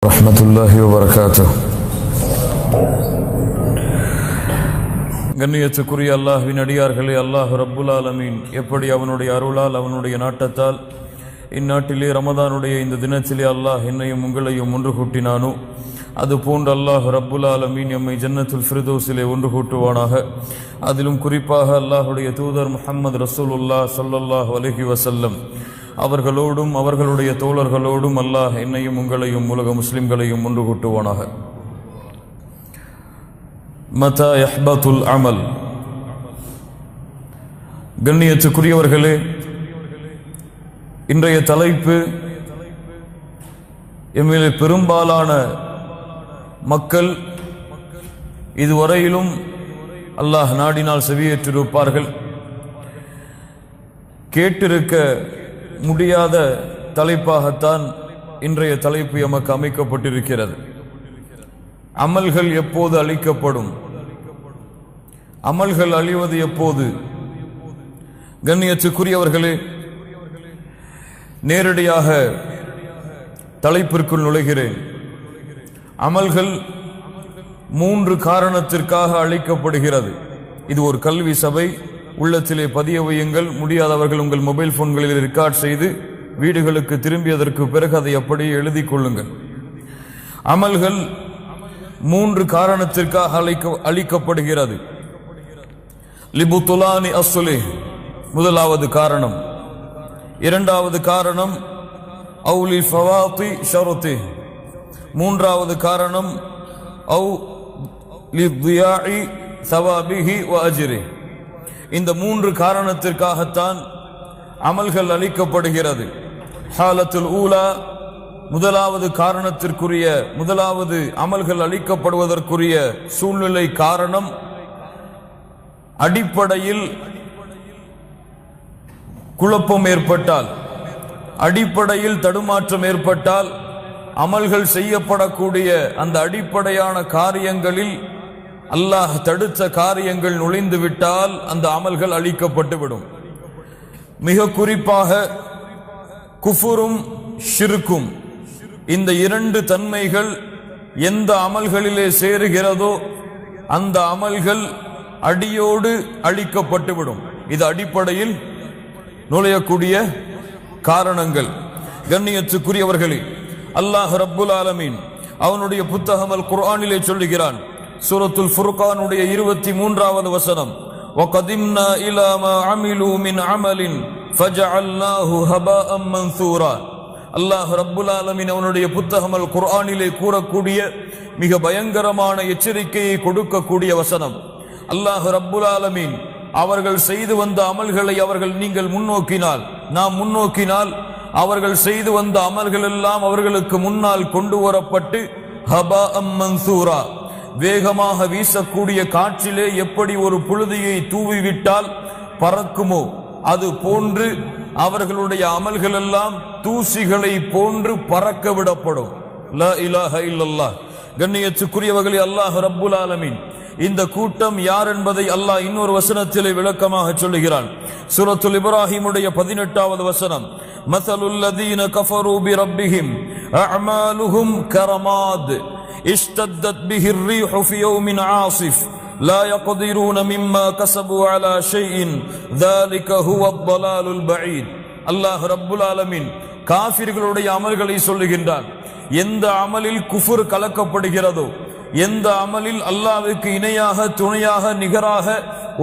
ரஹ்மத்துல்லாஹி வபரகாத்துஹ். கண்ணியத்துக்குரிய அல்லாஹ்வின் அடியார்களே, அல்லாஹ் ரப்புல் ஆலமீன் எப்படி அவனுடைய அருளால் அவனுடைய நாட்டத்தால் இந்நாட்டிலே ரமதானுடைய இந்த தினத்திலே அல்லாஹ் என்னையும் உங்களையும் ஒன்று கூட்டினானோ அதுபோன்று அல்லாஹ் ரப்புல் ஆலமீன் எம்மை ஜன்னத்துல் ஃபிர்தௌஸிலே ஒன்று கூட்டுவானாக. அதிலும் குறிப்பாக அல்லாஹுடைய தூதர் முஹம்மது ரசூலுல்லாஹ் ஸல்லல்லாஹு அலைஹி வஸல்லம் அவர்களோடும் அவர்களுடைய தோழர்களோடும் அல்லாஹ் என்னையும் உங்களையும் உலக முஸ்லிம்களையும் ஒன்று கூட்டுவானாக. மதா யஹ்பத்துல் அமல். கண்ணியத்துக்குரியவர்களே, இன்றைய தலைப்பு எம்மிலே பெரும்பாலான மக்கள் இதுவரையிலும் அல்லாஹ் நாடினால் செவியேற்றிருப்பார்கள். கேட்டிருக்க முடியாத தலைப்பாகத்தான் இன்றைய தலைப்பு எமக்கு அமைக்கப்பட்டிருக்கிறது. அமல்கள் எப்போது அழிக்கப்படும்? அமல்கள் அழிவது எப்போது? கண்ணியத்துக்குரியவர்களே, நேரடியாக தலைப்பிற்குள் நுழைகிறேன். அமல்கள் 3 காரணத்திற்காக அழிக்கப்படுகிறது. இது ஒரு கல்வி சபை. உள்ளத்திலே பதிய வையுங்கள். முடியாதவர்கள் உங்கள் மொபைல் போன்களில் ரெக்கார்ட் செய்து வீடுகளுக்கு திரும்பியதற்கு பிறகு அதை அப்படியே எழுதி கொள்ளுங்கள். அமல்கள் 3 காரணத்திற்காக அழிக்கப்படுகிறது. லிபுத்துலானி அஸ்ஸுலி, முதலாவது காரணம். இரண்டாவது காரணம் அவுலி ஃபவாத்தி ஷருத்தி. மூன்றாவது காரணம் அவு லித்யாஇ சவாபிஹி வ அஜ்ரி. இந்த 3 காரணத்திற்காகத்தான் அமல்கள் அளிக்கப்படுகிறது. ஹாலத்துல் ஊலா, முதலாவது காரணத்திற்குரிய முதலாவது அமல்கள் அளிக்கப்படுவதற்குரிய சூழ்நிலை காரணம், அடிப்படையில் குழப்பம் ஏற்பட்டால், அடிப்படையில் தடுமாற்றம் ஏற்பட்டால், அமல்கள் செய்யப்படக்கூடிய அந்த அடிப்படையான காரியங்களில் அல்லாஹ் தடுத்த காரியங்கள் நுழைந்து விட்டால் அந்த அமல்கள் அழிக்கப்பட்டுவிடும். மிக குறிப்பாக குஃபுரும் ஷிர்க்கும், இந்த 2 தன்மைகள் எந்த அமல்களிலே சேருகிறதோ அந்த அமல்கள் அடியோடு அழிக்கப்பட்டுவிடும். இது அடிப்படையில் நுழையக்கூடிய காரணங்கள். கண்ணியத்துக்குரியவர்களே, அல்லாஹ் ரப்புல் ஆலமீன் அவனுடைய புத்தகம் அல் குர்ஆனிலே சொல்லுகிறான். சூரத்துல் ஃபுர்கானுடைய 23வது வசனம், வகதிம்னா இலா மா அமிலு மின் அமலின் ஃபஜஅல்னாஹு ஹபாஅம் மன்சூரா. அல்லாஹ் ரப்புல் ஆலமீன் அவனுடைய புத்தகம் அல் குர்ஆனிலே கூறக்கூடிய மிக பயங்கரமான எச்சரிக்கையை கொடுக்கக்கூடிய வசனம். அல்லாஹ் ரப்புல் ஆலமீன் அவர்கள் செய்து வந்த அமல்களை நீங்கள் முன்னோக்கினால், நாம் முன்னோக்கினால், அவர்கள் செய்து வந்த அமல்கள் எல்லாம் அவர்களுக்கு முன்னால் கொண்டு வரப்பட்டு ஹபாஅம் மன்சூரா, வேகமாக வீசக்கூடிய காற்றிலே எப்படி ஒரு புழுதியை தூவிவிட்டால் பறக்குமோ அது போன்று அவர்களுடைய அமல்கள் எல்லாம் தூசிகளை போன்று பறக்க விடப்படும். லா இலாஹ இல்லல்லாஹ். கண்ணியத்துக்குரியவர்களே, அல்லாஹ் ரப்புல் ஆலமீன் இந்த கூட்டம் யார் என்பதை அல்லாஹ் இன்னொரு வசனத்திலே விளக்கமாக சொல்லுகிறான். சூரத்துல் இப்ராஹிமுடைய 18வது வசனம், மஸலுல் லதீன கஃபரு பிரப்பிஹிம் அஅமாலுஹும் கரமாத் இஷ்தத்தத் பிஹிர் ரீஹு ஃபி யௌமின் ஆஸிஃப் லா யக்திரூன மிம்மா கஸபு அலா ஷைஇன் ذلك هو الضلال البعيد. அல்லாஹ் ரப்புல் ஆலமீன் காஃபிர்களுடைய அமல்களை சொல்லுகின்றான். எந்த அமலில் குஃபுர் கலக்கப்படுகிறதோ, எந்த அமலில் அல்லாஹ்வுக்கு இணையாக துணையாக நிகராக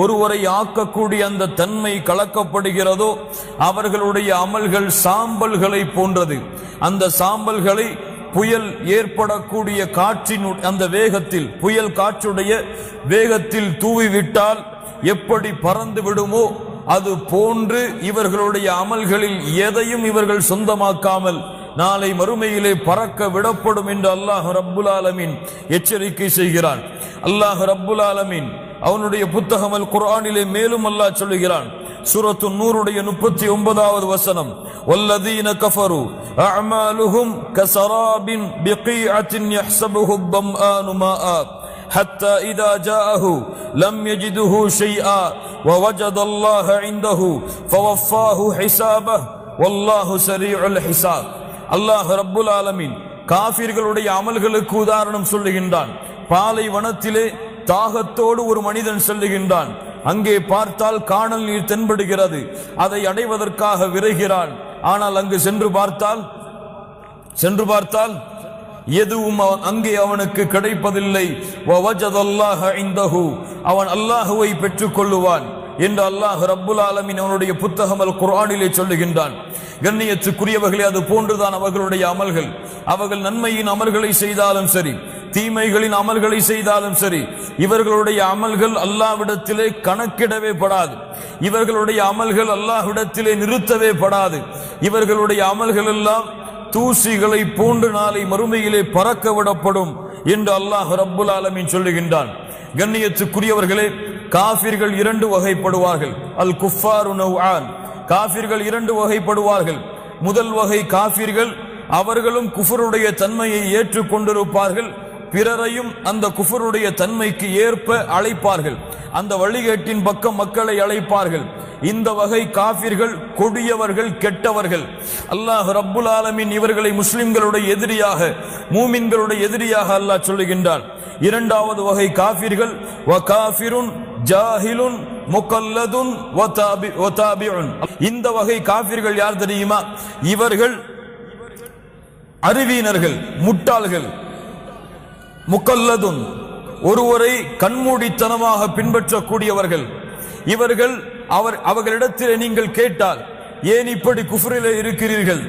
ஒருவரை ஆக்கக்கூடிய அந்த தன்மை கலக்கப்படுகிறதோ அவர்களுடைய அமல்கள் சாம்பல்களை போன்றது. அந்த சாம்பல்களை புயல் ஏற்படக்கூடிய காற்றின் அந்த வேகத்தில், புயல் காற்றுடைய வேகத்தில் தூவிவிட்டால் எப்படி பறந்து விடுமோ அது போன்று இவர்களுடைய அமல்களில் எதையும் இவர்கள் சொந்தமாக்காமல் நாளை மறுமையிலே பறக்க விடப்படும் என்று அல்லாஹ் ரப்புல் ஆலமீன் எச்சரிக்கை செய்கிறான். அல்லாஹ் ரப்புல் ஆலமீன் அவனுடைய புத்தகம் அல் குர்ஆனிலே மேலும் அல்லாஹ் சொல்லுகிறான். சூரத்து நூருடைய 39வது வசனம், வல்லதீன கஃபரு அஅமாலுஹும் கஸராபின் பிகீஅத்தின் யஹ்ஸபுஹு الظمآن ماء حتى إذا جاءه لم يجده شيئا ووجد الله عنده فوفاه حسابه والله سريع الحساب. அல்லாஹ் ரப்புல் ஆலமீன் காஃபிர்களுடைய அமல்களுக்கு உதாரணம் சொல்லுகின்றான். பாலைவனத்திலே தாகத்தோடு ஒரு மனிதன் செல்லுகின்றான். அங்கே பார்த்தால் காணல் நீர் தென்படுகிறது. அதை அடைவதற்காக விரைகிறான். ஆனால் அங்கு சென்று பார்த்தால் எதுவும் அங்கே அவனுக்கு கிடைப்பதில்லை. அவன் அல்லாஹுவை பெற்றுக் கொள்ளுவான் என்று அல்லாஹ் ரப்புல் ஆலமீன் அவனுடைய புத்தகம் அல் குர்ஆனிலே சொல்லுகின்றான். கண்ணியத்துக்குரியவர்களே, அது போன்றுதான் அவர்களுடைய அமல்கள். அவர்கள் நன்மையின் அமல்களை செய்தாலும் சரி, தீமைகளின் அமல்களை செய்தாலும் சரி, இவர்களுடைய அமல்கள் அல்லாஹ்விடத்திலே கணக்கிடவே படாது. இவர்களுடைய அமல்கள் அல்லாஹ்விடத்திலே நிறுத்தவே படாது. இவர்களுடைய அமல்கள் எல்லாம் தூசிகளை போன்று நாளை மறுமையிலே பறக்க விடப்படும் என்று அல்லாஹ் ரப்புல் ஆலமீன் சொல்லுகின்றான். கண்ணியத்துக்குரியவர்களே, காஃபிர்கள் இரண்டு வகைப்படுவார்கள். அல் குஃபாரு நவ்ஆன். காஃபிர்கள் இரண்டு வகைப்படுவார்கள். முதல் வகை காஃபிர்கள், அவர்களும் குஃபருடைய தன்மையை ஏற்றுக்கொண்டிருப்பார்கள். பிறரையும் அந்த குஃபருடைய தன்மைக்கு ஏற்ப அழைப்பார்கள். அந்த வழிகேட்டின் பக்கம் மக்களை அழைப்பார்கள். இந்த வகை காஃபிர்கள் கொடியவர்கள், கெட்டவர்கள். அல்லாஹ் ரப்புல் ஆலமீன் இவர்களை முஸ்லிம்களுடைய எதிரியாக, மூமின்களுடைய எதிரியாக அல்லாஹ் சொல்லுகின்றான். இரண்டாவது வகை காஃபிர்கள் வகாஃபிருன் ஜாஹிலுன் முகல்லதுன் வதாபிஉன். இந்த வகை காஃபிர்கள் யார் தெரியுமா? இவர்கள் அறிவீனர்கள், முட்டாள்கள். முகல்லதுன், ஒருவரை கண்மூடித்தனமாக பின்பற்றக்கூடியவர்கள். இவர்கள் அவர்களிடத்திலே நீங்கள் கேட்டால், ஏன் இப்படி குஃப்ரிலே இருக்கிறீர்கள்,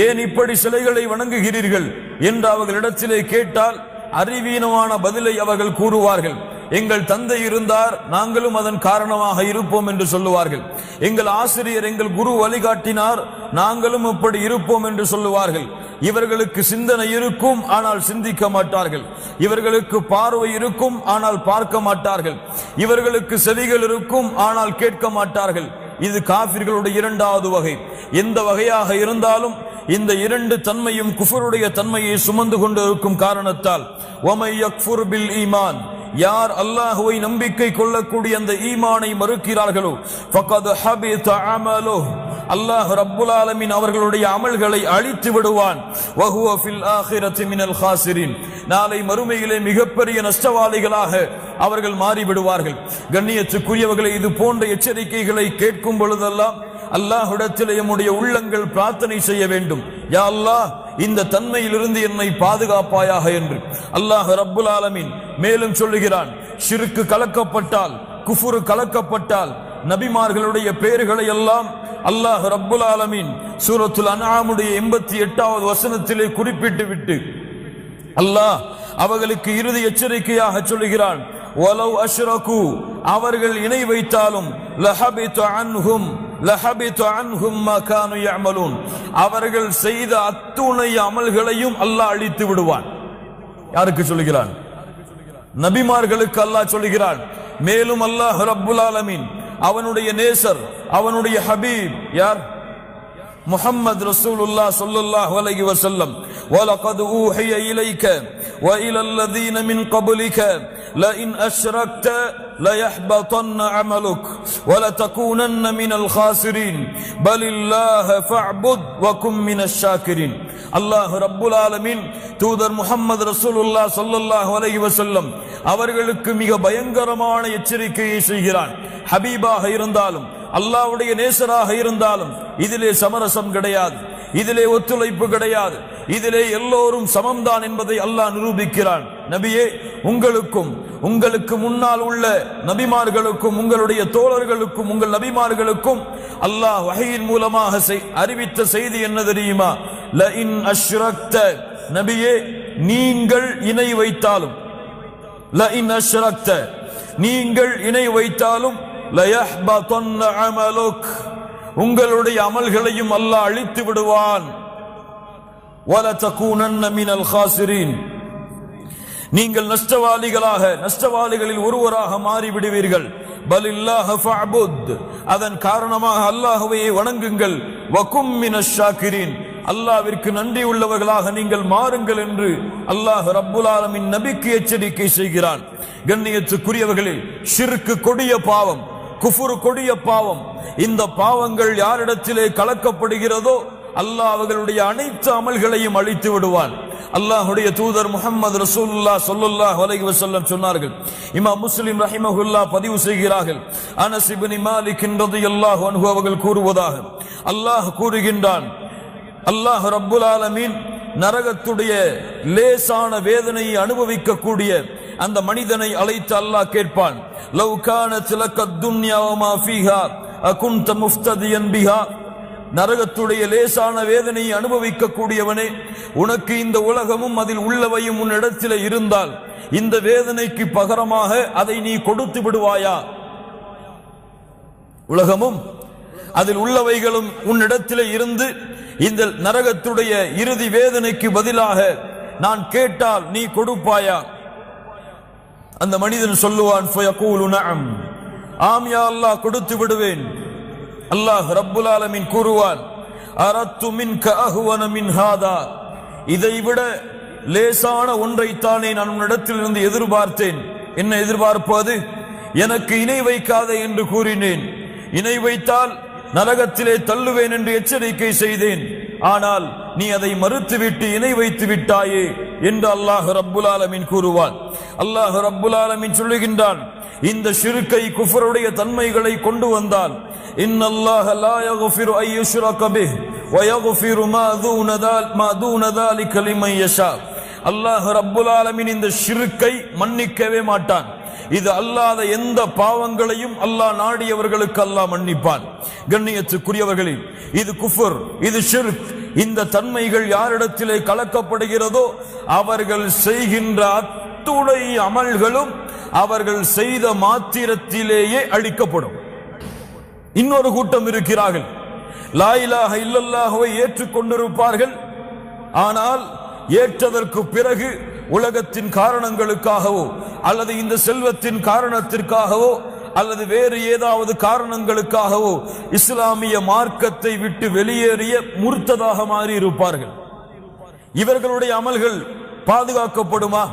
ஏன் இப்படி சிலைகளை வணங்குகிறீர்கள் என்று அவர்களிடத்திலே கேட்டால் அறிவீனமான பதிலை அவர்கள் கூறுவார்கள். எங்கள் தந்தை இருந்தார், நாங்களும் அதன் காரணமாக இருப்போம் என்று சொல்லுவார்கள். எங்கள் ஆசிரியர், எங்கள் குரு வழிகாட்டினார், நாங்களும் இப்படி இருப்போம் என்று சொல்லுவார்கள். இவர்களுக்கு சிந்தனை இருக்கும், ஆனால் சிந்திக்க மாட்டார்கள். இவர்களுக்கு பார்வை இருக்கும், ஆனால் பார்க்க மாட்டார்கள். இவர்களுக்கு செவிகள் இருக்கும், ஆனால் கேட்க மாட்டார்கள். இது காஃபிர்களுடைய இரண்டாவது வகை. எந்த வகையாக இருந்தாலும் இந்த இரண்டு தன்மையும் குஃபருடைய தன்மையை சுமந்து கொண்டிருக்கும் காரணத்தால், வமை யக்ஃபுர் பில் ஈமான், யார் அல்லாஹுவை நம்பிக்கை கொள்ளக்கூடிய அந்த ஈமானை மறுக்கிறார்களோ, ஃபகத் ஹபித அமலுஹு, அல்லாஹ் ரப்புல் ஆலமீன் அவர்களுடைய அமல்களை அழித்து விடுவான். வஹுவ ஃபில் ஆখিরাতি மினல் காசிரின், நாளை மறுமையிலே மிகப்பெரிய நஷ்டவாளிகளாக அவர்கள் மாறிவிடுவார்கள். கண்ணியத்துக்குரியவர்களை, இது போன்ற எச்சரிக்கைகளை கேட்கும் பொழுதெல்லாம் அல்லாஹ்விடத்திலே நம்முடைய உள்ளங்கள் பிரார்த்தனை செய்ய வேண்டும். யா அல்லாஹ், இந்த தன்மையிலிருந்து என்னை பாதுகாப்பாயாக என்று. அல்லாஹ் ரப்புல் ஆலமீன் மேலும் சொல்லுகிறான், ஷிர்க் கலக்கப்பட்டால், குஃப்ர் கலக்கப்பட்டால், நபிமார்களுடைய பெயர்களை எல்லாம் அல்லாஹ் ரப்புல் ஆலமீன் சூரத்துல் அன்ஆமுடைய 88வது வசனத்திலே குறிப்பிட்டு விட்டு அல்லாஹ் அவர்களுக்கு இறுதி எச்சரிக்கையாக சொல்லுகிறான், வலவ் அஷ்ரகு, அவர்கள் இணை வைத்தாலும், லஹபித அன்ஹும் மா கானு யஅமலூன், அவர்கள் செய்த அத்துணை அமல்களையும் அல்லாஹ் அழித்து விடுவான். யாருக்கு சொல்லுகிறான்? நபிமார்களுக்கு அல்லாஹ் சொல்லுகிறான். மேலும் அல்லாஹ் ரப்புல் ஆலமீன் அவனுடைய நேசர், அவனுடைய ஹபீப் யார்? முஹம்மது ரசூலுல்லாஹ் ஸல்லல்லாஹு அலைஹி வஸல்லம், வலகத் ஊஹிய இலைக وإلى الذين من قبلك لئن أشركت ليحبطن عملك ولتكونن من الخاسرين بل الله فاعبد وكن من الشاكرين. அல்லாஹ் ரப்புல் ஆலமீன் தூதர் முஹம்மது ரசூலுல்லாஹ் ஸல்லல்லாஹு அலைஹி வஸல்லம் அவர்களுக்கு மிக பயங்கரமான எச்சரிக்கையை செய்கிறான். ஹபீபாக இருந்தாலும், அல்லாஹ்வுடைய நேசராக இருந்தாலும் இதிலே சமரசம் கிடையாது, இதிலே ஒத்துழைப்பு கிடையாது, இதிலே எல்லோரும் சமம்தான் என்பதை அல்லாஹ் நிரூபிக்கிறான். நபியே, உங்களுக்கும் உங்களுக்கு முன்னால் உள்ள நபிமார்களுக்கும் உங்களுடைய தோழர்களுக்கும் உங்கள் நபிமார்களுக்கும் அல்லாஹ் வஹீயின் மூலமாக அறிவித்த செய்தி என்ன தெரியுமா? லஇன் அஷ்ரக்த, நபியே நீங்கள் இணை வைத்தாலும், லஇன் அஷ்ரக்த, நீங்கள் இணை வைத்தாலும், லயஹ்பதன்ன அமலுக், உங்களுடைய அமல்களையும் அல்லாஹ் அழித்து விடுவான். வலதகூனன்ன மினல் காசிரீன், நீங்கள் நஷ்டவாளிகளில் ஒருவராக மாறிவிடுவீர்கள். பலில்லாஹ ஃபஅபுத், அதன் காரணமாக அல்லாஹ்வை வணங்குங்கள். வகும் மினஷ் ஷாக்கிரீன், அல்லாஹ்விற்கு நன்றி உள்ளவர்களாக நீங்கள் மாறுங்கள் என்று அல்லாஹ் ரப்புல் ஆலமீன் நபிக்கு எச்சரிக்கை செய்கிறான். கண்ணியத்துக்குரியவர்களே, ஷிர்க் கொடிய பாவம், குஃப்ர் கொடிய பாவம். இந்த பாவங்கள் யாரிடத்திலே கலக்கப்படுகிறதோ அல்லாஹ் அவர்களுடைய அனைத்து அமல்களையும் அழித்து விடுவான். அல்லாஹ்வுடைய தூதர் முஹம்மது ரசூலுல்லாஹ் ஸல்லல்லாஹு அலைஹி வஸல்லம் சொன்னார்கள். இமாம் முஸ்லிம் ரஹிமஹுல்லாஹ் பதிவு செய்கிறார்கள். அனஸ் இப்னு மாலிக் ரலியல்லாஹு அன்ஹு அவர்கள் கூறுவதாக, அல்லாஹ் கூறுகின்றான், அல்லாஹ் ரப்புல் ஆலமீன் நரகத்துடைய லேசான வேதனையை அனுபவிக்கக்கூடிய அந்த மனிதனை அழைத்து அல்லாஹ் கேட்பான், லவ் கானத் லக்கத் துன்யா வ மா ஃபீஹா அகுன்த முஃப்ததியன் பிஹா. நரகத்துடைய லேசான வேதனையை அனுபவிக்க கூடியவனே, உனக்கு இந்த உலகமும் அதில் உள்ளவையும் உன்னிடத்தில் இருந்தால் இந்த வேதனைக்கு பகரமாக அதை நீ கொடுத்து விடுவாயா? உலகமும் அதில் உள்ளவைகளும் உன்னிடத்தில் இருந்து இந்த நரகத்துடைய இறுதி வேதனைக்கு பதிலாக நான் கேட்டால் நீ கொடுப்பாயா? அந்த மனிதன் சொல்லுவான், ஃபயகூலு நஅம், ஆம் யா அல்லாஹ், கொடுத்து விடுவேன். அல்லாஹ் ரப்புல் ஆலமீன் கூறுவான், அரத்து மின்க அஹ்வன மின் ஹாதா, இதைவிட லேசான ஒன்றைத்தானே நான் உன்னிடத்தில் இருந்து எதிர்பார்த்தேன். என்ன எதிர்பார்ப்பது? எனக்கு இணை வைக்காதே என்று கூறினேன், இணை வைத்தால் நரகத்திலே தள்ளுவேன் என்று எச்சரிக்கை செய்தேன். ஆனால் நீ அதை மறுத்துவிட்டு இணை வைத்து விட்டாயே என்று அல்லாஹ் ரப்புல் ஆலமீன் கூறுவான். அல்லாஹ் ரப்புல் ஆலமீன் சொல்லுகின்றான், இந்த ஷிர்கை குஃபருடைய தன்மைகளை கொண்டு வந்தால், இன்னல்லாஹ லா யக்ஃபிரு அன் யுஷ்ரக பிஹி வ யக்ஃபிரு மா தூன ذلك லிமன் யஷா. அல்லாஹ் ரப்புல் ஆலமீன் இந்த ஷிர்கை மன்னிக்கவே மாட்டான். இது அல்லாத எந்த பாவங்களையும் அல்லாஹ் நாடியவர்களுக்கு அல்லாஹ் மன்னிப்பான். கண்ணியத்துக்குரியவர்களே, இது குஃபர், இது ஷிர்க். இந்த தன்மைகள் யாரிடத்திலே கலக்கப்படுகிறதோ அவர்கள் செய்கின்ற அத்துணை அமல்களும் அவர்கள் செய்த மாத்திரத்திலேயே அழிக்கப்படும். இன்னொரு கூட்டம் இருக்கிறார்கள், லா இலாஹ இல்லல்லாஹுவை ஏற்றுக்கொண்டிருப்பார்கள். ஆனால் ஏற்றதற்கு பிறகு உலகத்தின் காரணங்களுக்காகவோ அல்லது இந்த செல்வத்தின் காரணத்திற்காகவோ அல்லது வேறு ஏதாவது காரணங்களுக்காகவோ இஸ்லாமிய மார்க்கத்தை விட்டு வெளியேறிய முர்த்ததாக மாறி இருப்பார்கள். இவர்களுடைய அமல்கள் பாதுகாக்கப்படுமா?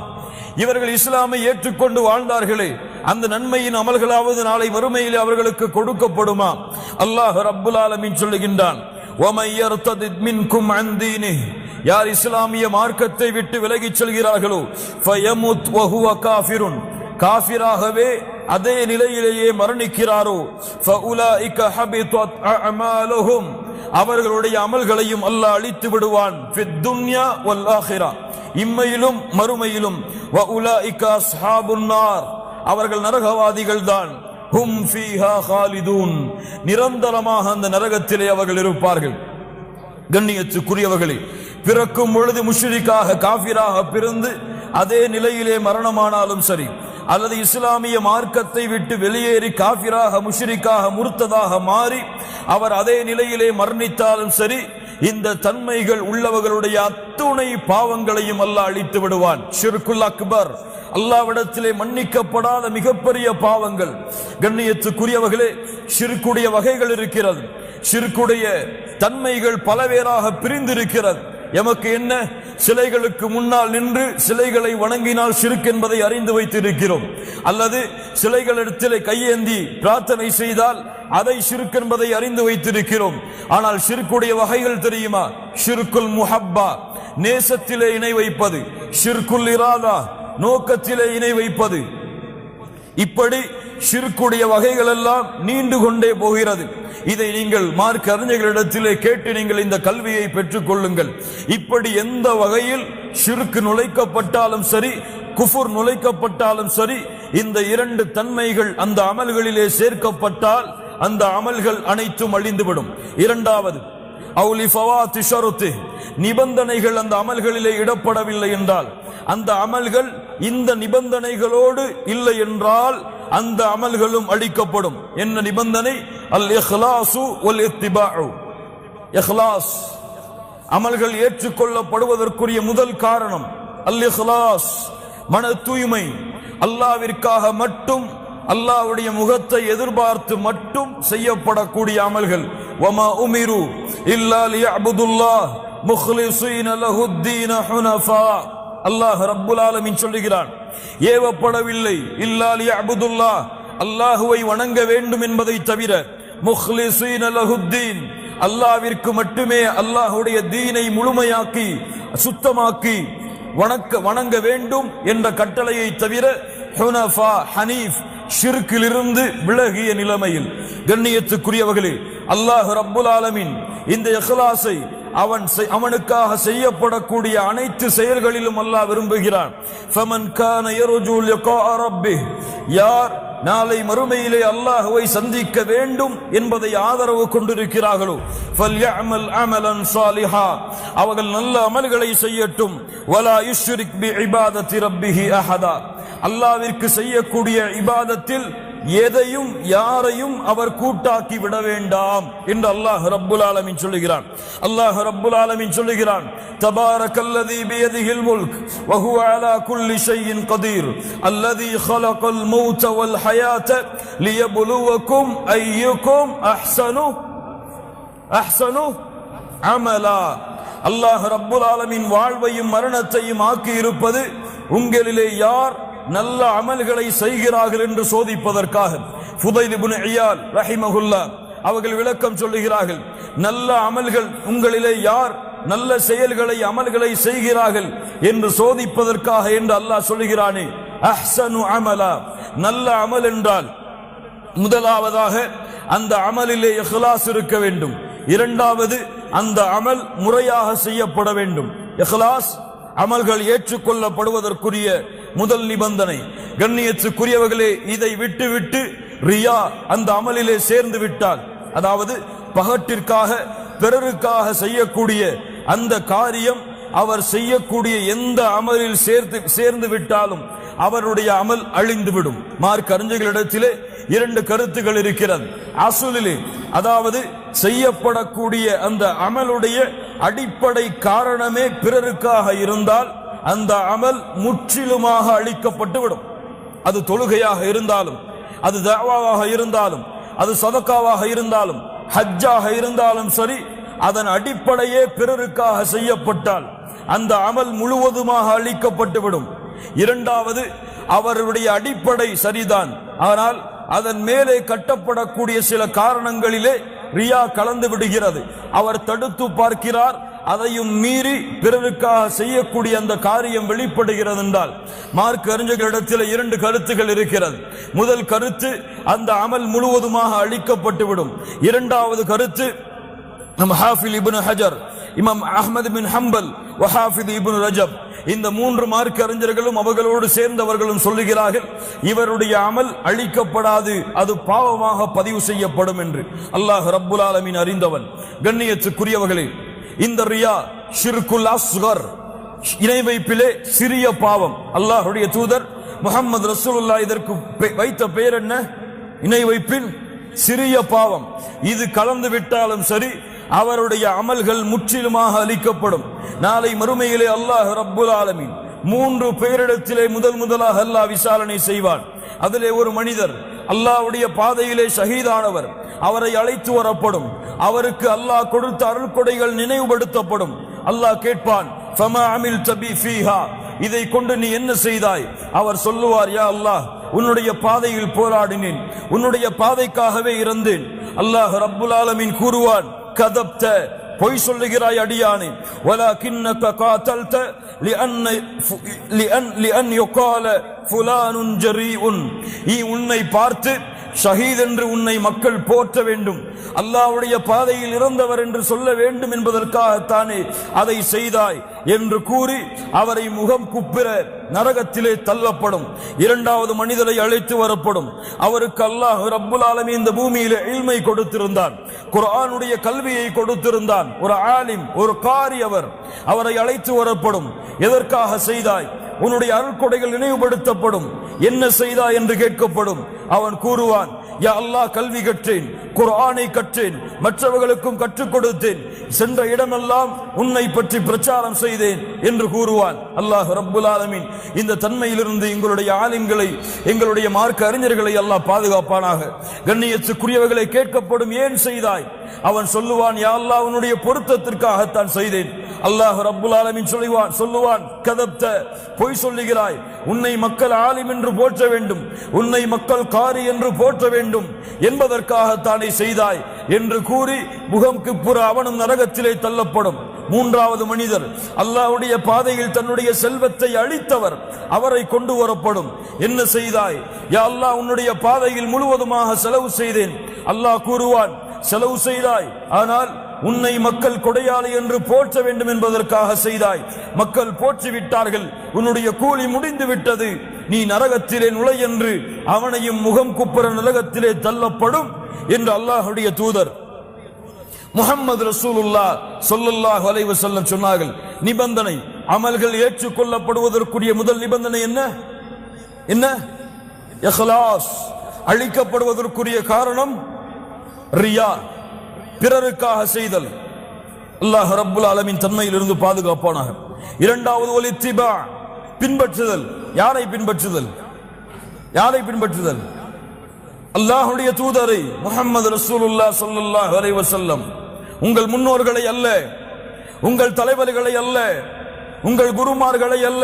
இவர்கள் இஸ்லாமை ஏற்றுக்கொண்டு வாழ்ந்தார்களே, அந்த நன்மையின் அமல்களாவது நாளை மறுமையில் அவர்களுக்கு கொடுக்கப்படுமா? அல்லாஹ் ரப்புல் ஆலமீன் சொல்லுகின்றான், وَمَن يَرْتَدِدْ مِنكُمْ عَنْ دِينِهِ, யார் இஸ்லாமிய மார்க்கத்தை விட்டு விலகிச் செல்கிறார்களோ, فَيَمُتْ وَهُوَ كَافِرٌ, காஃபிராகவே அதே நிலையிலேயே மரணிக்கிறாரோ, فَأُولَئِكَ حَبِطَتْ أَعْمَالُهُمْ, அவர்களுடைய அமல்களையும் அல்லாஹ் அழித்து விடுவான். فِي الدُّنْيَا وَالْآخِرَةِ, இம்மையிலும் மறுமையிலும். وَأُولَئِكَ أَصْحَابُ النَّارِ, அவர்கள் நரகவாதிகள் தான். ஹும் ஃபீஹா காலிதூன், நிரந்தரமாக அந்த நரகத்திலே அவர்கள் இருப்பார்கள். கண்ணியத்துக்குரியவர்களே, பிறக்கும் பொழுது முஷ்ரிக்காக காஃபிராக பிறந்து அதே நிலையிலே மரணமானாலும் சரி, அல்லது இஸ்லாமிய மார்க்கத்தை விட்டு வெளியேறி காஃபிராக முஷ்ரிக்காக முர்த்ததாக மாறி அவர் அதே நிலையிலே மரணித்தாலும் சரி, இந்த தன்மைகள் உள்ளவர்களுடைய அத்துணை பாவங்களையும் அல்லாஹ் அழித்து விடுவான். ஷிர்குல் அக்பர், அல்லாஹ்விடத்திலே மன்னிக்கப்படாத மிகப்பெரிய பாவங்கள். கண்ணியத்துக்குரியவர்களே, ஷிர்குடைய வகைகள் இருக்கிறது. ஷிர்குடைய தன்மைகள் பலவேறாக பிரிந்திருக்கிறது. எமக்கு என்ன, சிலைகளுக்கு முன்னால் நின்று சிலைகளை வணங்கினால் ஷிர்க் என்பதை அறிந்து வைத்திருக்கிறோம். அல்லது சிலைகளிடத்திலே கையேந்தி பிரார்த்தனை செய்தால் அதை ஷிர்க் என்பதை அறிந்து வைத்திருக்கிறோம். ஆனால் ஷிர்க்குடைய வகைகள் தெரியுமா? ஷிர்குல் முஹப்பா, நேசத்திலே இணை வைப்பது. ஷிர்குல் இராதா, நோக்கத்திலே இணை வைப்பது. இப்படி ஷிர்க்குடைய வகைகள் எல்லாம் நீண்டு கொண்டே போகிறது. இதை நீங்கள் மார்க்க அறிஞர்களிடத்திலே கேட்டு நீங்கள் இந்த கல்வியை பெற்றுக் கொள்ளுங்கள். இப்படி எந்த வகையில் ஷிர்க் நுழைக்கப்பட்டாலும் சரி, குஃபுர் நுழைக்கப்பட்டாலும் சரி, இந்த இரண்டு தன்மைகள் அந்த அமல்களிலே சேர்க்கப்பட்டால் அந்த அமல்கள் அனைத்தும் அழிந்துவிடும். இரண்டாவது, அவுலி ஃபவாத்தி ஷருத்தி, நிபந்தனைகள் அந்த அமல்களிலே இடப்படவில்லை என்றால், அந்த அமல்கள் இந்த நிபந்தனைகளோடு இல்லை என்றால் அந்த அமல்களும் அழிக்கப்படும். என்ன நிபந்தனை? அல் இஹ்லாசு வல் இத்திபாஉ. இஹ்லாஸ், அமல்கள் ஏற்றுக்கொள்ளப்படுவதற்குரிய முதல் காரணம் அல் இஹ்லாஸ், மன தூய்மை. அல்லாஹ்விற்காக மட்டும், அல்லாஹ்வுடைய முகத்தை எதிர்பார்த்து மட்டும் செய்யப்படக்கூடிய அமல்கள். வமா உமிரு இல்லா லியஅபுதுல்லாஹ் முக்லிஸீன லஹுத்தீன ஹுனஃபா. அல்லாஹ் ரப்புல் ஆலமீன் சொல்லுகிறான், ஏவப்படவில்லை இல்லா லியஅபுதுல்லாஹ், அல்லாஹுவை வணங்க வேண்டும் என்பதை தவிர, முஹ்லிஸீன லஹுத்தீன், அல்லாஹ்விற்கு மட்டுமே அல்லாஹ்வுடைய தீனை முழுமையாக்கி சுத்தமாக்கி வணங்க வேண்டும் என்ற கட்டளையை தவிர ஹுனஃபா ஹனீஃப் ஷிர்கிலிருந்து விலகிய நிலைமையில். கண்ணியத்துக்குரியவர்களே, அல்லாஹ் ரப்புல் ஆலமீன் இந்த இக்லாஸை அவனுக்காக செய்யப்படக்கூடிய அனைத்து செயல்களிலும் அல்லாஹ் விரும்புகிறான். ஃபமன் கான யர்ஜூ லிகா ரப்பிஹ், யார் நாளை மறுமையிலே அல்லாஹ்வை சந்திக்க வேண்டும் என்பதை ஆதரவு கொண்டிருக்கிறார்களோ, ஃபல்யஅமல் அமலன் சாலிஹா, அவர்கள் நல்ல அமல்களை செய்யட்டும். வலா யுஷ்ரிக் பி இபாதத்தி ரப்பிஹி அஹதா, அல்லாஹ்விற்கு செய்யக்கூடிய இபாதத்தில் எதையும் யாரையும் அவர் கூட்டாக்கி விட வேண்டாம் என்று அல்லாஹ் ரப்புல் ஆலமீன் சொல்லுகிறான். அல்லாஹ் ரப்புல் ஆலமீன் சொல்லுகிறான், தபாரக்கல்லதீ பியதிஹில் முல்க் வ ஹுவ அலா குல்லி ஷைஇன் கதீர் அல்லதீ خلقல் மௌத வல் ஹயாத லியப்லுவக்கும் அய்யுக்கும் அஹ்ஸனு அமலா. அல்லாஹ் ரப்புல் ஆலமீன் வாழ்வையும் மரணத்தையும் ஆக்கி இருப்பது உங்களிலே யார் நல்ல அமல்களை செய்கிறார்கள் என்று சோதிப்பதற்காக. ஃபுதைல் இப்னு இயால் ரஹிமஹுல்லாஹ் அவர்கள் விளக்கம் சொல்லுகிறார்கள், நல்ல அமல்கள் உங்களிலே யார் நல்ல செயல்களை அமல்களை செய்கிறார்கள் என்று சோதிப்பதற்காக என்று அல்லாஹ் சொல்லுகிறானே. அஹ்ஸனு அமலா, நல்ல அமல் என்றால் முதலாவதாக அந்த அமலிலே இக்லாஸ் இருக்க வேண்டும். இரண்டாவது, அந்த அமல் முறையாக செய்யப்பட வேண்டும். இக்லாஸ் அமல்கள் ஏற்றுக்கொள்ளப்படுவதற்குரிய முதல் நிபந்தனை. கண்ணியத்துக்குரியவர்களே, இதை விட்டு ரியா அந்த அமலிலே சேர்ந்து விட்டால், அதாவது பகட்டிற்காக பிறருக்காக செய்யக்கூடிய அந்த காரியம் அவர் செய்யக்கூடிய எந்த அமலில் சேர்ந்து விட்டாலும் அவருடைய அமல் அழிந்துவிடும். மார்க்க அறிஞர்களிடத்திலே இரண்டு கருத்துகள் இருக்கிறது. அசுலிலே, அதாவது செய்யப்படக்கூடிய அந்த அமலுடைய அடிப்படை காரணமே பிறருக்காக இருந்தால் அந்த அமல் முற்றிலுமாக அழிக்கப்பட்டு விடும். அது தொழுகையாக இருந்தாலும், அது தஅவாவாக இருந்தாலும், அது சதகாவாக இருந்தாலும், ஹஜ்ஜாக இருந்தாலும் சரி, அதன் அடிப்படையே பிறருக்காக செய்யப்பட்டால் அந்த அமல் முழுவதுமாக அழிக்கப்பட்டு விடும். இரண்டாவது, அவருடைய அடிப்படை சரிதான், ஆனால் அதன் மேலே கட்டப்படக்கூடிய சில காரணங்களிலே ரியா கலந்து விடுகிறது. அவர் தடுத்து பார்க்கிறார், அதையும் மீறி பிறருக்காக செய்யக்கூடிய அந்த காரியம் வெளிப்படுகிறது என்றால் மார்க்க அறிஞர்களிடத்தில் இரண்டு கருத்துகள் இருக்கிறது. முதல் கருத்து, அந்த அமல் முழுவதுமாக அழிக்கப்பட்டுவிடும். இரண்டாவது கருத்து, நம் ஹாஃபில் இப்னு ஹஜர், இமாம் அஹ்மத் பின் ஹம்பல், வஹாஃபித் இப்னு ரஜப், இந்த மூன்று மார்க்க அறிஞர்களும் அவர்களோடு சேர்ந்தவர்களும் சொல்லுகிறார்கள், இவருடைய அமல் அழிக்கப்படாது, அது பாவமாக பதிவு செய்யப்படும் என்று. அல்லாஹ் ரப்புல் ஆலமீன் அறிந்தவன். கண்ணியத்துக்குரியவர்களே, இந்த ரியா ஷிர்குல் அஸ்கர், இணை வைப்பிலே சிறிய பாவம். அல்லாஹ்வுடைய தூதர் முஹம்மது ரசூலுல்லாஹ் இதற்கு வைத்த பெயர் என்ன? இணை வைப்பின் சிறிய பாவம். இது கலந்து விட்டாலும் சரி, அவருடைய அமல்கள் முற்றிலுமாக அளிக்கப்படும். நாளை மறுமையிலே அல்லாஹ் ரப்புல் ஆலமீன் மூன்று பேரிடத்திலே முதலாக அல்லாஹ் விசாரணை செய்வான். அதிலே ஒரு மனிதர் அல்லாஹ்வுடைய பாதையிலே ஷஹீதானவர், அவரை அழைத்து வரப்படும். அவருக்கு அல்லாஹ் கொடுத்த அருள்கொடைகள் நினைவுபடுத்தப்படும். அல்லாஹ் கேட்பான், ஃபமா அமில்த பி ஃபீஹா, இதை கொண்டு நீ என்ன செய்தாய்? அவர் சொல்லுவார், யா அல்லாஹ், உன்னுடைய பாதையில் போராடினேன், உன்னுடைய பாதைக்காகவே இருந்தேன். அல்லாஹ் ரப்புல் ஆலமீன் கூறுவான், கதப்த, பொய் சொல்லுகிறாய் அடியானே, வலகின்னக காதல்த லிஅன் யுகால ஃபுலானுன் ஜரீஉன், நீ உன்னை பார்த்து ஷஹீத் என்று உன்னை மக்கள் போற்ற வேண்டும், அல்லாஹ்வுடைய பாதையில் இறந்தவர் என்று சொல்ல வேண்டும் என்பதற்காகத்தானே அதை செய்தாய் என்று கூறி அவரை முகம் குப்பிர நரகத்திலே தள்ளப்படும். இரண்டாவது மனிதரை அழைத்து வரப்படும். அவருக்கு அல்லாஹ் ரப்புல் ஆலமீன் இந்த பூமியிலே இல்மை கொடுத்திருந்தான், குர்ஆனுடைய கல்வியை கொடுத்திருந்தான். ஒரு ஆலிம், ஒரு காரி. அவரை அழைத்து வரப்படும். எதற்காக செய்தாய்? உன்னுடைய அருள்கொடைகள் நினைவுபடுத்தப்படும். என்ன செய்தாய் என்று கேட்கப்படும். அவன் கூறுவான், யா அல்லாஹ், கல்வி கற்றேன், குர்ஆனை கற்றேன், மற்றவர்களுக்கும் கற்றுக் கொடுத்தேன், சென்ற இடமெல்லாம் உன்னை பற்றி பிரச்சாரம் செய்தேன் என்று கூறுவான். அல்லாஹ் ரப்புல் ஆலமீன் இந்த தன்மையிலிருந்து எங்களுடைய ஆலிம்களை, எங்களுடைய மார்க்க அறிஞர்களை அல்லாஹ் பாதுகாப்பானாக. கண்ணியத்துக்குரியவர்களை கேட்கப்படும், ஏன் செய்தாய்? அவன் சொல்லுவான், யா அல்லாஹ், உன்னுடைய பொருத்தத்திற்காகத்தான் செய்தேன். அல்லாஹ் ரப்புல் ஆலமீன் சொல்லுவான், கதப்த, பொய் சொல்லுகிறாய், உன்னை மக்கள் ஆலிம் என்று போற்ற வேண்டும், உன்னை மக்கள் காரி என்று போற்ற வேண்டும் என்பதற்காகத்தான் தானே செய்தாய் என்று கூறி முகம்க்கு புற அவனும் நரகத்திலே தள்ளப்படும். மூன்றாவது மனிதர் அல்லாஹ்வுடைய பாதையில் தன்னுடைய செல்வத்தை அளித்தவர், அவரை கொண்டு வரப்படும். என்ன செய்தாய்? யா அல்லாஹ், உன்னுடைய பாதையில் முழுவதுமாக செலவு செய்தேன். அல்லாஹ் கூறுவான், செலவு செய்தாய், ஆனால் உன்னை மக்கள் கொடையாளி என்று போற்ற வேண்டும் என்பதற்காக செய்தாய். மக்கள் போற்றி விட்டார்கள், உன்னுடைய கூலி முடிந்து விட்டது, நீ நரகத்திலே நுழை என்று அவனையும் முகம் குப்புற நரகத்திலே தள்ளப்படும் என்று அல்லாஹ்வுடைய தூதர் முஹம்மது ரசூலுல்லாஹ் ஸல்லல்லாஹு அலைஹி வஸல்லம் சொன்னார்கள். நிபந்தனை, அமல்கள் ஏற்றுக்கொள்ளப்படுவதற்குரிய முதல் நிபந்தனை என்ன? என்ன? இஹ்லாஸ். அழிக்கப்படுவதற்குரிய காரணம் ரியா, பிறருக்காக செய்தல். அல்லாஹ் ரப்புல் ஆலமீன் தன்மையிலிருந்து பாதுகாப்பானாக. இரண்டாவது வல் இத்திபா, பின்பற்றுதல். யாரை பின்பற்றுதல்? யாரை பின்பற்றுதல்? அல்லாஹ்வுடைய தூதரை, முஹம்மது ரசூலுல்லாஹ் ஸல்லல்லாஹு அலைஹி வஸல்லம். உங்கள் முன்னோர்களை அல்ல, உங்கள் தலைவர்களை அல்ல, உங்கள் குருமார்களை அல்ல,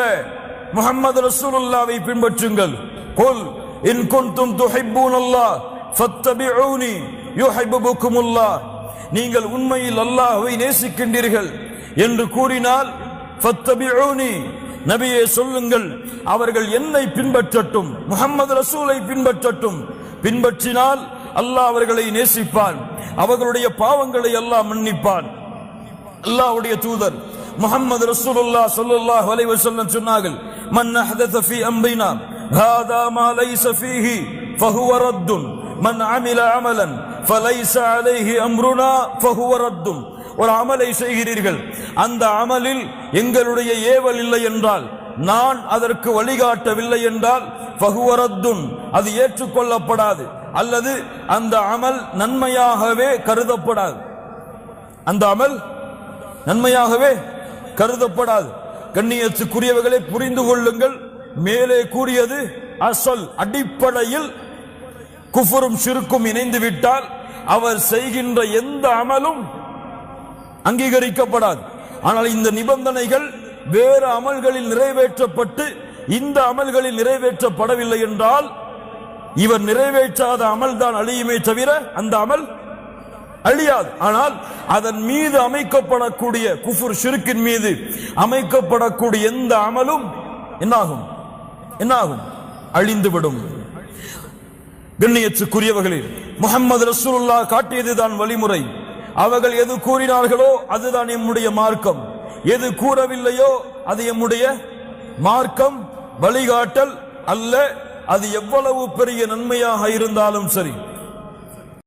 முஹம்மது ரசூலுல்லாஹ்வை பின்பற்றுங்கள். குல் இன் குன்தும் துஹிப்பூனல்லாஹ் ஃபத்தபிஊனி யுஹிப்புகுமுல்லாஹ். நீங்கள் உண்மையில் அல்லாஹ்வை நேசிக்கின்றீர்கள் என்று கூறினால் ஃபத்தபிஊனி, நபியே சொல்லுங்கள், அவர்கள் என்னை பின்பற்றட்டும், முஹம்மது ரசூலை பின்பற்றட்டும். பின்பற்றினால் அல்லாஹ் அவர்களை நேசிப்பான், அவர்களுடைய பாவங்களை அல்லாஹ் மன்னிப்பான். அல்லாஹ்வுடைய தூதர் முஹம்மது ரசூலுல்லாஹ் ஸல்லல்லாஹு அலைஹி வஸல்லம் சொன்னார்கள், மன் அஹ்தஸ ஃபீ அம்ரினா ஹாதா மா லைஸ ஃபீஹி ஃபஹுவ ரத்துன் மன் அமில அமலன் ஃபலைஸ அலைஹி அம்ருனா ஃபஹுவ ரத்துன். ஒரு அமலை செய்கிறீர்கள், அந்த அமலில் எங்களுடைய ஏவல் இல்லை என்றால், நான் அதற்கு வழிகாட்டவில்லை என்றால் ஃபஹுவ ரத்துன், அது ஏற்றுக்கொள்ளப்படாது, அல்லது அந்த அமல் நன்மையாகவே கருதப்படாது. அந்த அமல் நன்மையாகவே கருதப்படாது. கண்ணியத்துக்குரியவர்களை புரிந்து கொள்ளுங்கள், மேலே கூறியது அசல், அடிப்படையில் குஃபரும் ஷிர்க்கும் இணைந்து விட்டால் அவர் செய்கின்ற எந்த அமலும் அங்கீகரிக்கப்படாது. ஆனால் இந்த நிபந்தனைகள் வேறு அமல்களில் நிறைவேற்றப்பட்டு இந்த அமல்களில் நிறைவேற்றப்படவில்லை என்றால், இவர் நிறைவேற்றாத அமல் தான் அழியுமே தவிர அந்த அமல் அழியாது. ஆனால் அதன் மீது அமைக்கப்படக்கூடிய குஃபுர் ஷிர்கின் மீது அமைக்கப்படக்கூடிய எந்த அமலும் என்னாகும்? அழிந்துவிடும். கண்ணியத்துக்குரியவர்களே, முஹம்மது ரசூலுல்லாஹ் காட்டியதுதான் வழிமுறை. அவர்கள் எது கூறினார்களோ அதுதான் எம்முடைய மார்க்கம், எது கூறவில்லையோ அது எம்முடைய மார்க்கம் வழிகாட்டல் அல்ல. அது எவ்வளவு பெரிய நன்மையாக இருந்தாலும் சரி.